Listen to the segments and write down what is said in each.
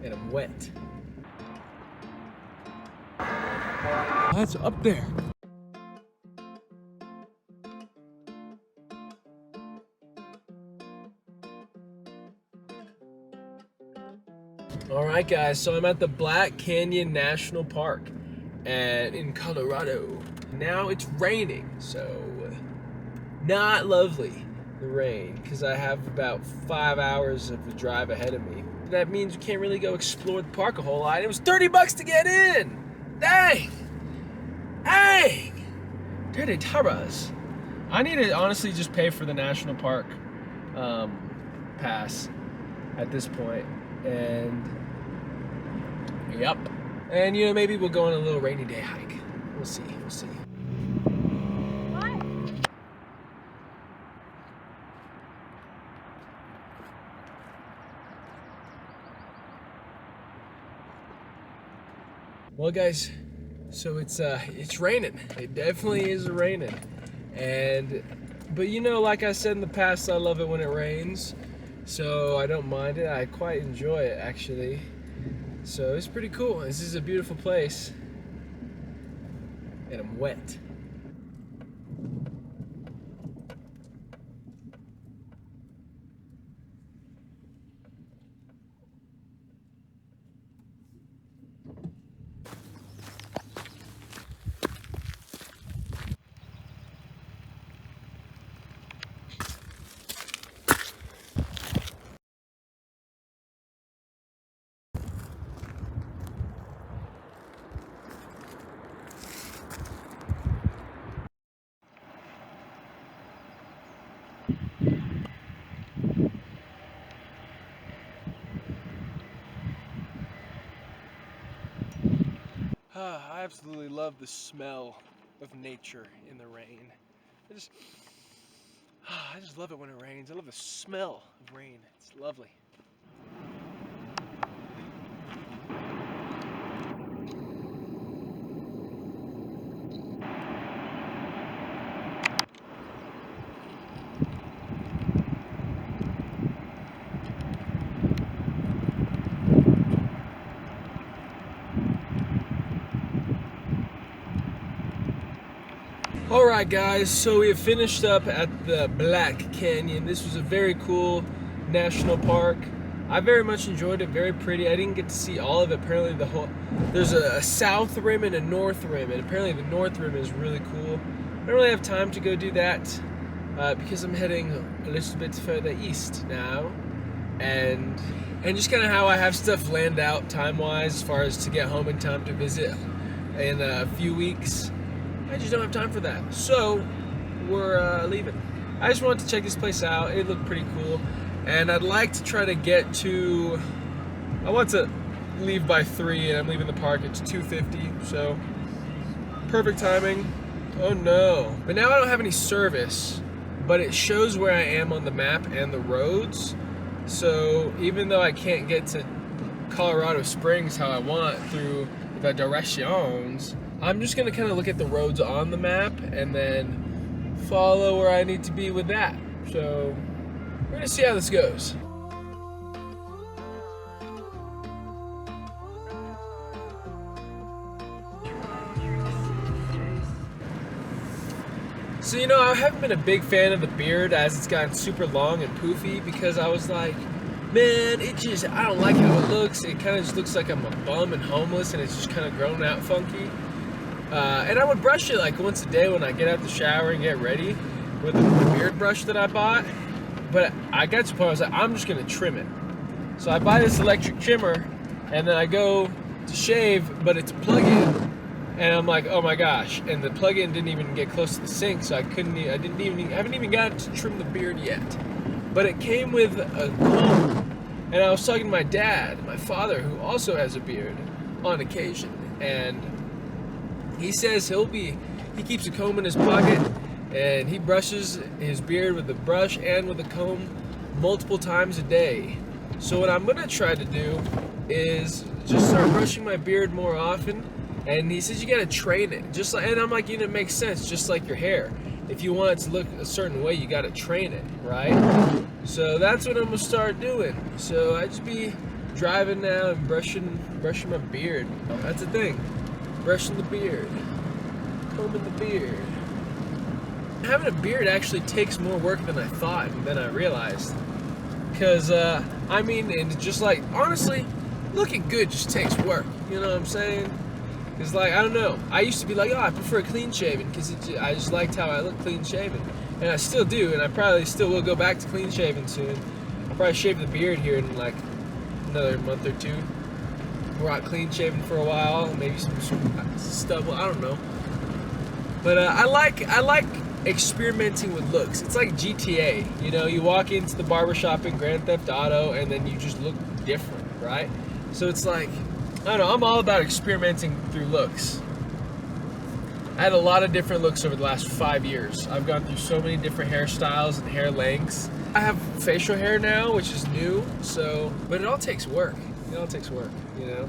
and I'm wet. That's up there. Alright guys, so I'm at the Black Canyon National Park and in Colorado. Now it's raining, so not lovely, the rain, because I have about 5 hours of a drive ahead of me. That means you can't really go explore the park a whole lot. It was $30 to get in! Dang! Dang! Dirty taras. I need to honestly just pay for the national park pass at this point. And yep. And you know, maybe we'll go on a little rainy day hike. We'll see. What? Well guys, so it's raining. It definitely is raining. But you know, like I said in the past, I love it when it rains. So I don't mind it. I quite enjoy it actually. So it's pretty cool. This is a beautiful place. And I'm wet. I absolutely love the smell of nature in the rain. I just love it when it rains. I love the smell of rain. It's lovely. Alright guys, so we have finished up at the Black Canyon. This was a very cool national park. I very much enjoyed it, very pretty. I didn't get to see all of it. Apparently there's a south rim and a north rim, and apparently the north rim is really cool. I don't really have time to go do that because I'm heading a little bit further east now. And just kind of how I have stuff planned out time-wise as far as to get home in time to visit in a few weeks. I just don't have time for that. So we're leaving. I just wanted to check this place out. It looked pretty cool. And I'd like to try to get to, I want to leave by 3 and I'm leaving the park at 2:50. So perfect timing. Oh no. But now I don't have any service, but it shows where I am on the map and the roads. So even though I can't get to Colorado Springs how I want through the directions, I'm just gonna kind of look at the roads on the map and then follow where I need to be with that. So we're gonna see how this goes. So you know, I haven't been a big fan of the beard as it's gotten super long and poofy because I was like, man, I don't like how it looks. It kind of just looks like I'm a bum and homeless and it's just kind of grown out funky. And I would brush it like once a day when I get out the shower and get ready with the beard brush that I bought. But I got to the point where I was like, I'm just gonna trim it. So I buy this electric trimmer and then I go to shave, but it's a plug-in. And I'm like, oh my gosh. And the plug-in didn't even get close to the sink, so I haven't even got to trim the beard yet. But it came with a comb. And I was talking to my dad, my father, who also has a beard on occasion. And he says he keeps a comb in his pocket and he brushes his beard with a brush and with a comb multiple times a day. So what I'm gonna try to do is just start brushing my beard more often. And he says you gotta train it, and I'm like, it makes sense, just like your hair. If you want it to look a certain way, you gotta train it, right? So that's what I'm gonna start doing. So I just be driving now and brushing my beard. That's the thing. Brushing the beard. Combing the beard. Having a beard actually takes more work than I thought and than I realized. Because, I mean, and just like, honestly, looking good just takes work. You know what I'm saying? Because, like, I don't know. I used to be like, oh, I prefer clean shaven because I just liked how I look clean shaven. And I still do, and I probably still will go back to clean shaven soon. I'll probably shave the beard here in like another month or two. Rock clean shaven for a while, maybe some stubble, I don't know. But I like experimenting with looks. It's like GTA, you know, you walk into the barbershop in Grand Theft Auto and then you just look different, right? So it's like, I don't know, I'm all about experimenting through looks. I had a lot of different looks over the last 5 years. I've gone through so many different hairstyles and hair lengths. I have facial hair now, which is new, so, but it all takes work. It all takes work, you know?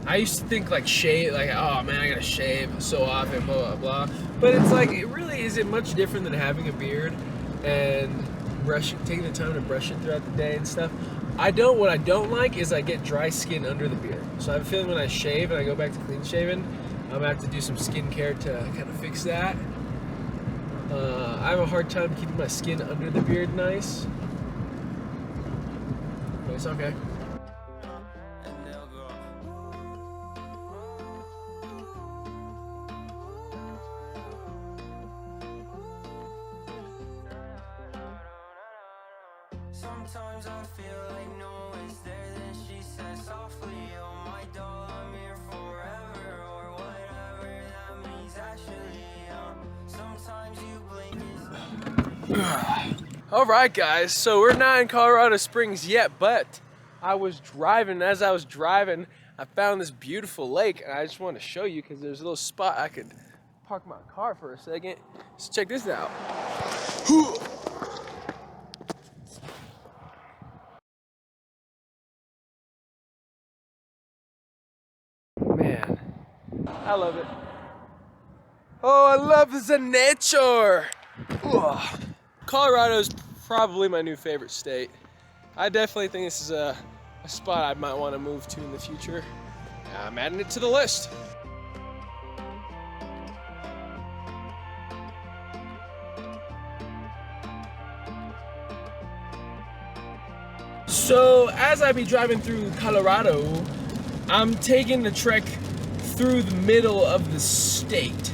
I used to think like shave, like, oh man, I gotta shave so often, blah, blah, blah. But it's like, it really isn't much different than having a beard and taking the time to brush it throughout the day and stuff. What I don't like is I get dry skin under the beard. So I have a feeling when I shave and I go back to clean shaven, I'm gonna have to do some skincare to kind of fix that. I have a hard time keeping my skin under the beard nice. But it's okay. Sometimes I feel like no one's there, then she says softly, oh my doll, I'm here forever, or whatever that means actually, sometimes you blink. Alright guys, so we're not in Colorado Springs yet, but I was driving, as I was driving, I found this beautiful lake, and I just wanted to show you because there's a little spot I could park my car for a second. So check this out. Man, I love it. Oh, I love the nature. Ugh. Colorado's probably my new favorite state. I definitely think this is a spot I might want to move to in the future. I'm adding it to the list. So as I be driving through Colorado, I'm taking the trek through the middle of the state,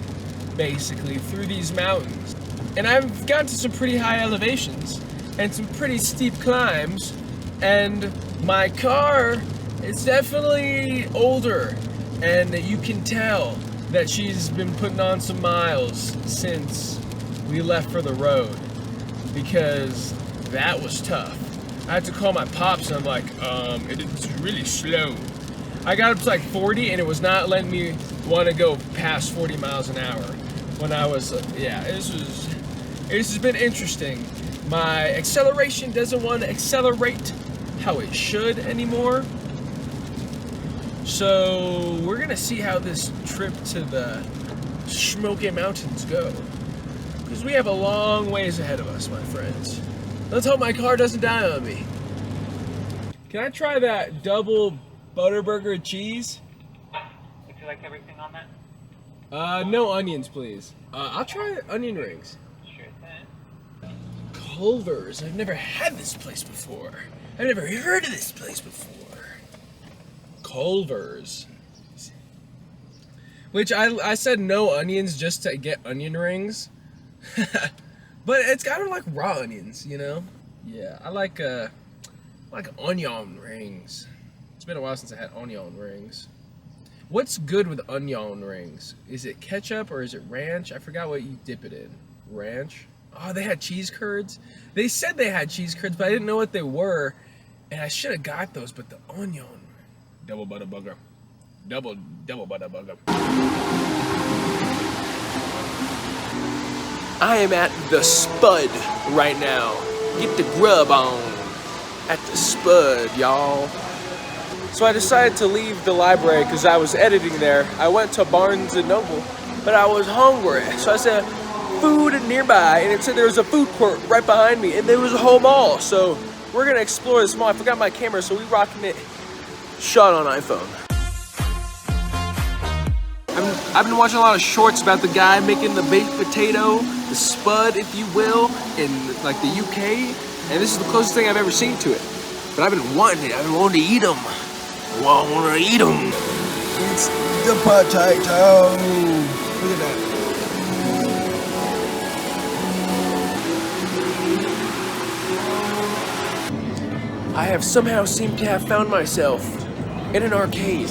basically, through these mountains. And I've gotten to some pretty high elevations and some pretty steep climbs, and my car is definitely older, and you can tell that she's been putting on some miles since we left for the road, because that was tough. I had to call my pops and I'm like, it's really slow. I got up to like 40 and it was not letting me want to go past 40 miles an hour when I was, yeah, this has been interesting. My acceleration doesn't want to accelerate how it should anymore. So we're gonna see how this trip to the Smoky Mountains go, because we have a long ways ahead of us, my friends. Let's hope my car doesn't die on me. Can I try that double Butterburger cheese? Would you like everything on that? No onions, please. I'll try onion rings. Sure thing. Culver's. I've never had this place before. I've never heard of this place before. Culver's. Which I said no onions just to get onion rings. But it's kind of like raw onions, you know? Yeah, I like onion rings. It's been a while since I had onion rings. What's good with onion rings? Is it ketchup or is it ranch? I forgot what you dip it in. Ranch? Oh, they had cheese curds? They said they had cheese curds, but I didn't know what they were. And I should have got those, but the onion. Double butter burger. Double butter burger. I am at the Spud right now. Get the grub on at the Spud, y'all. So I decided to leave the library because I was editing there. I went to Barnes & Noble, but I was hungry. So I said, food nearby, and it said there was a food court right behind me, and there was a whole mall. So we're gonna explore this mall. I forgot my camera, so we rocking it shot on iPhone. I've been watching a lot of shorts about the guy making the baked potato, the spud, if you will, in like the UK, and this is the closest thing I've ever seen to it. But I've been wanting it. I've been wanting to eat them. Well, I want to eat them. It's the potato. Look at that. I have somehow seemed to have found myself in an arcade.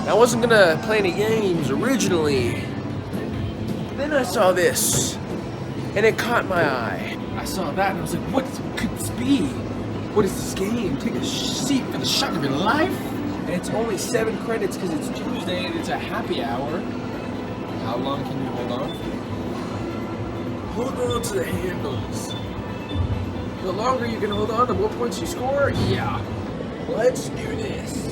I wasn't gonna play any games originally. Then I saw this, and it caught my eye. I saw that and I was like, what could this be? What is this game? Take a seat for the shock of your life? And it's only 7 credits because it's Tuesday and it's a happy hour. How long can you hold on? Hold on to the handles. The longer you can hold on, the more points you score? Yeah. Let's do this.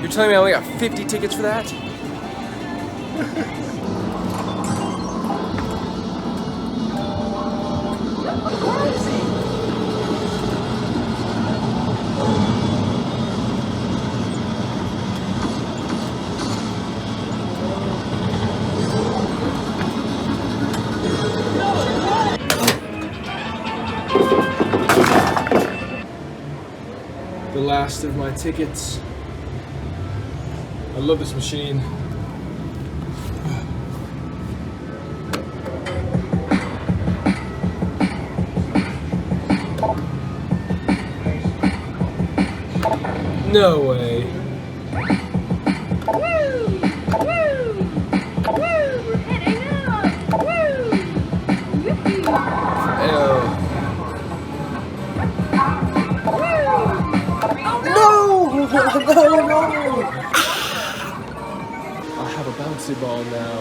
You're telling me I only got 50 tickets for that? The last of my tickets. I love this machine. No way. No! I have a bouncy ball now.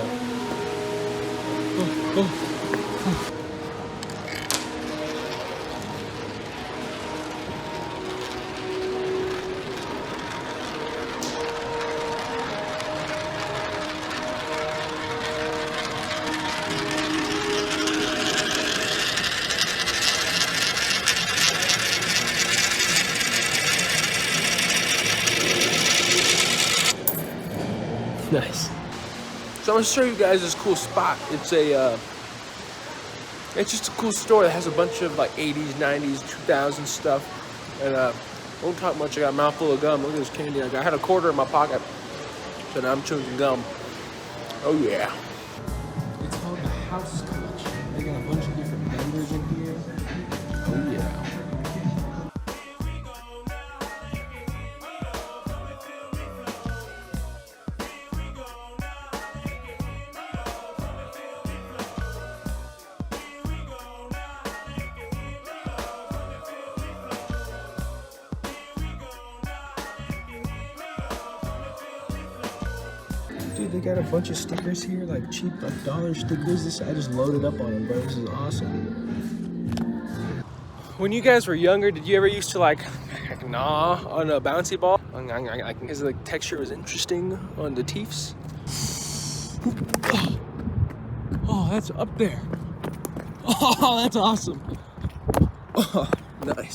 Nice. So I'm gonna show you guys this cool spot. It's just a cool store that has a bunch of like 80s, 90s, 2000s stuff. And won't talk much. I got a mouthful of gum. Look at this candy. I had a quarter in my pocket, so now I'm chewing gum. Oh yeah. It's called the House Collection. They got a bunch of different vendors in here. Oh yeah. Dude, they got a bunch of stickers here, like cheap, like dollar stickers. I just loaded up on them, bro. This is awesome. When you guys were younger, did you ever used to like gnaw on a bouncy ball? Because the texture was interesting on the teeths. Oh, that's up there. Oh, that's awesome. Oh, nice.